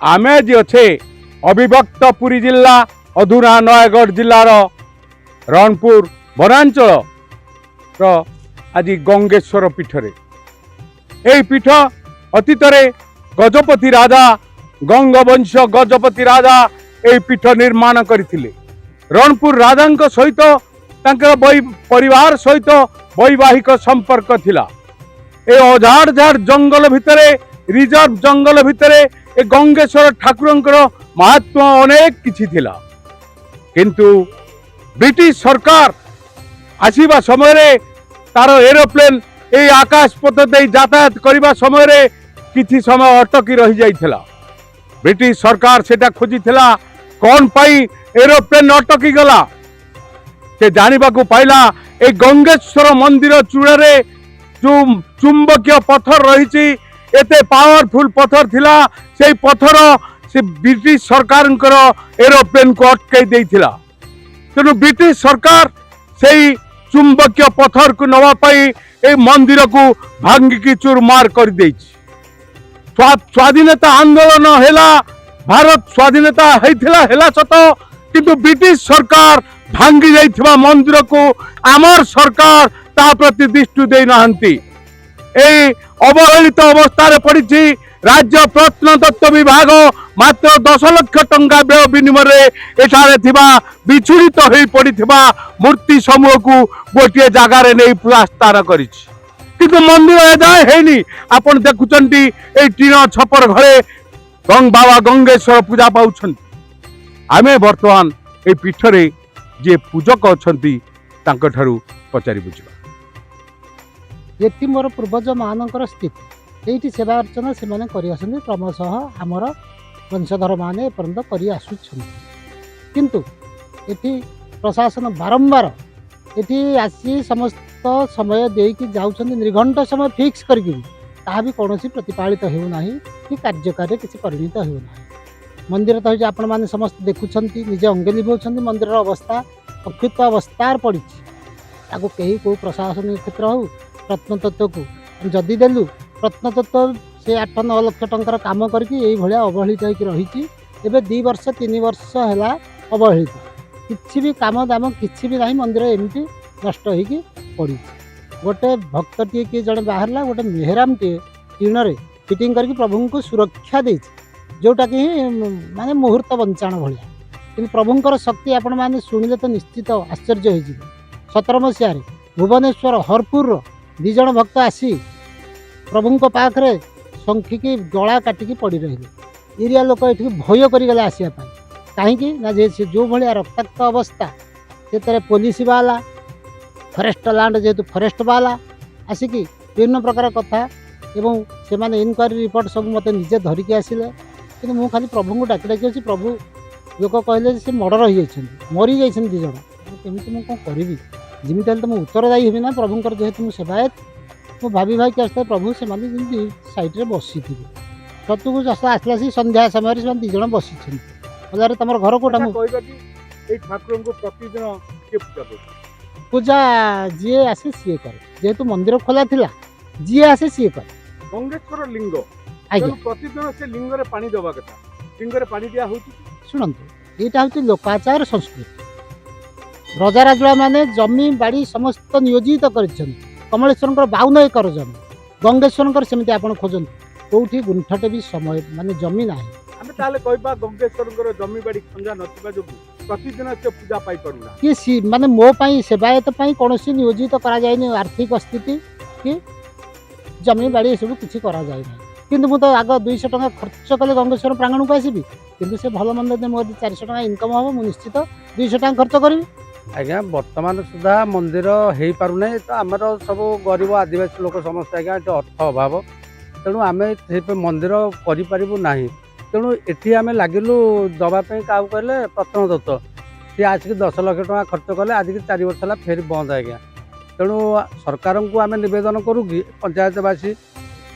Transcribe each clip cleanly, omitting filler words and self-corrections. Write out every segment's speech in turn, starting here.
आमे जे अच्छे अविभक्त पुरी जिला अधुना नयगढ़ जिलार रणपुर वनांचल आज गंगेश्वर पीठरे यही पीठ अतीत गजपति राजा गंगवंश गजपति राजा यही पीठ निर्माण करथिले। रणपुर राजा सहित परिवार सहित वैवाहिक संपर्क थिला। ए अझाड़ झाड़ जंगल भितरे रिजर्व जंगल भितरे ए गंगेश्वर ठाकुरंकर महात्मा अनेक किछि थिला। किंतु ब्रिटिश सरकार आसीबा समय रे तार एरोप्लेन ए आकाश पथ दे यातायात करबा समय रे किछि समय अटकी रही जाइथिला। ब्रिटिश सरकार सेटा खोजिथिला कौन पाई एरोप्लेन अटकी गला। से जानिबा को पाइला ए गंगेश्वर मंदिर चूड़े जो चुंबकीय पत्थर रही एते पावरफुल पत्थर थिला। से पत्थर से ब्रिटिश सरकार एरोप्लेन को अटकई देइथिला। तेणु ब्रिटिश सरकार से चुंबकीय पत्थर को नवा पाई ए मंदिर को भांगिकी चूरमार कर देइछि। स्वाधीनता आंदोलन हेला भारत स्वाधीनता हेला सत किंतु ब्रिटिश सरकार भांगी जाइथिबा मंदिर को आमर सरकार ता प्रति दृष्टि दे नाहंती। ए अवहेलित अवस्था पड़ी राज्य प्रत्नतत्व विभाग मात्र 10 लाख टंका व्यय विनिमय एठारे थिबा विचुरित होई पड़िथिबा मूर्ति समूह को गोटे जगार नहीं पुरस्कार करिछि। किंतु मंदिर एजाए हेनी। आपण देखुचंती ए टीन छपर घरे बाबा गंगेश्वर पूजा पाउछंती। आमे वर्तमान ए पीठरे जे पूजक अछंती तांको ठारू पचारि बुझिबा। ये मोर पूर्वज मानकर स्थिति ये सेवा अर्चना से कर क्रमशः आमर वंशधर मैंने पर्यंत कर किंतु ये प्रशासन बारंबार ये आसी समस्त समय देकी जाऊँ निर्घंट समय फिक्स करके भी कौन प्रतिपालित होना कि कार्यकारी किसी परिणत होना। मंदिर तो आपण मैंने समस्त देखुं निजे अंगे लिभाऊँ मंदिर अवस्था अक्षुत अवस्था पड़ी कहीं कौ प्रशासनिक क्षेत्र हो प्रत्नतत्व को जदि देलु प्रत्नतत्व से 8-9 लाख टंकार काम करके भाया अवहेलित रही। एवं 2 वर्ष 3 वर्ष है अवहेलित किसी भी काम दाम किसी भी ना मंदिर एमती नष्ट हो पड़ी। गोटे भक्त टे किए जड़े बाहर गोटे मेहराम टे टीन फिटिंग करके प्रभु को सुरक्षा दे जोटा कि माने मुहूर्त बंचाण भाया। कि प्रभुंर शक्ति आपण मैंने शुणिले तो निश्चित आश्चर्य हो। 17 मसीह भुवनेश्वर हरपुर 2 जन भक्त आसी प्रभु पाखरे शंखिकी गला काटिकी पड़ी रही। एरिया लोक ये भय करगले आसवाई कहीं ना जो भाया रक्ताक्त अवस्था से पुलिस वाला फरेस्ट लैंड जेहेतु फरेस्ट वाला आसिकी विभिन्न प्रकार कथा एवं से माने इनक्वारी रिपोर्ट सब मत निजे धरिकी आसिले। कि मुझे खाली प्रभु को डाकी डाकी अच्छी प्रभु लोक कहले से मर्डर हो मरी जाइए 2 जन केमी मुझे कौन करी जमी तो मुझे उत्तरदायी हेबी ना प्रभुंर जेहेतु मुझे सेवायत मुझे भाभी भाई आसता प्रभु से सैड्रे बसी थे सतु को आसला सी संध्या समय से 2 जन बसी बोले तुम घर कोटा पूजा जी आसे सी करे जेहेतु मंदिर खोला थिला जी आसे सी करे गंगेश्वर लिंग प्रतिदिन से लिंग रे पानी दबा कथा लिंग रे पानी दिया होची। शुणु यहाँ हूँ लोकाचार संस्कृति रजा राजुड़ा माने जमी बाड़ी समस्त नियोजित कर कमलेश्वर 52 एकर जमी गंगेश्वर सेमती आप खोजते कौटी गुंठटे भी समय माने जमी ना आमे ताले कहबा गंगेश्वर जमी बाड़ी खंजा नथिबा जो प्रतिदिन से पूजा पाई परुना कि माने मो पई सेवायत पई कोनोसी नियोजित करा जायनि आर्थिक स्थिति कि जमी बाड़ी सब किछि करा जाय नै। किंतु मु तो आग 200 टका खर्च कले गंगेश्वर प्रांगण को आसीबी किंतु से भल मंद दे मोदी 400 टका इनकम हो मु निश्चित 200 टका खर्च करी। आज्ञा वर्तमान सुधा मंदिर हो पारुना तो आमर सब गरीब आदिवासी लोक समस्त आज्ञा अर्थ अभाव तेणु आम मंदिर करना तेणु ये आम लगिलु दवापाई क्या कहले प्रत्नतत्व सी आसिक 10 लाख टका खर्च कले आज की 4 वर्ष है फेर बंद आज्ञा। तेणु सरकार को आम नवेदन करूँ कि पंचायतवासी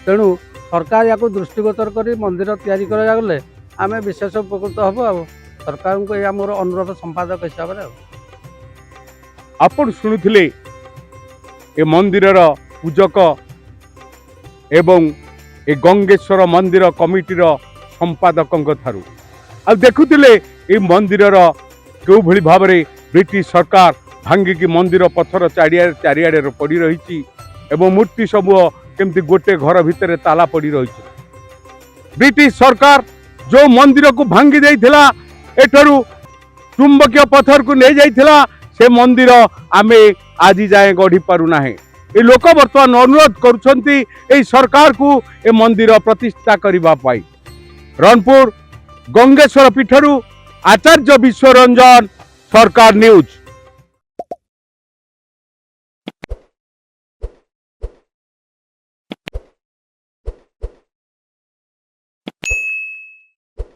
तेणु सरकार या दृष्टिगोचर कर मंदिर तैयारी करागले आम विशेष उपकृत हब आ सरकार को यह मोर अनुरोध संपादक हिसाब से आपण शुणुथिले ए मंदिर पूजक एवं ए गंगेश्वर मंदिर कमिटीर संपादकों ठारू आ देखुले ये मंदिर क्यों भली भाव में ब्रिटिश सरकार भांगिकी मंदिर पत्थर चारिआडे पड़ी रही मूर्ति सब केमती गोटे घर भितर ताला पड़ी रही ब्रिटिश सरकार जो मंदिर को भांगी देइथिला एठरू चुंबकीय पत्थर को नहीं जाइथिला से मंदिर आमे आज जाए गढ़ी पारू ना ये लोक बर्तमान अनुरोध करुछंती ए सरकार को ए मंदिर प्रतिष्ठा करिबा पाई। रणपुर गंगेश्वर पीठरू आचार्य विश्वरंजन सरकार न्यूज।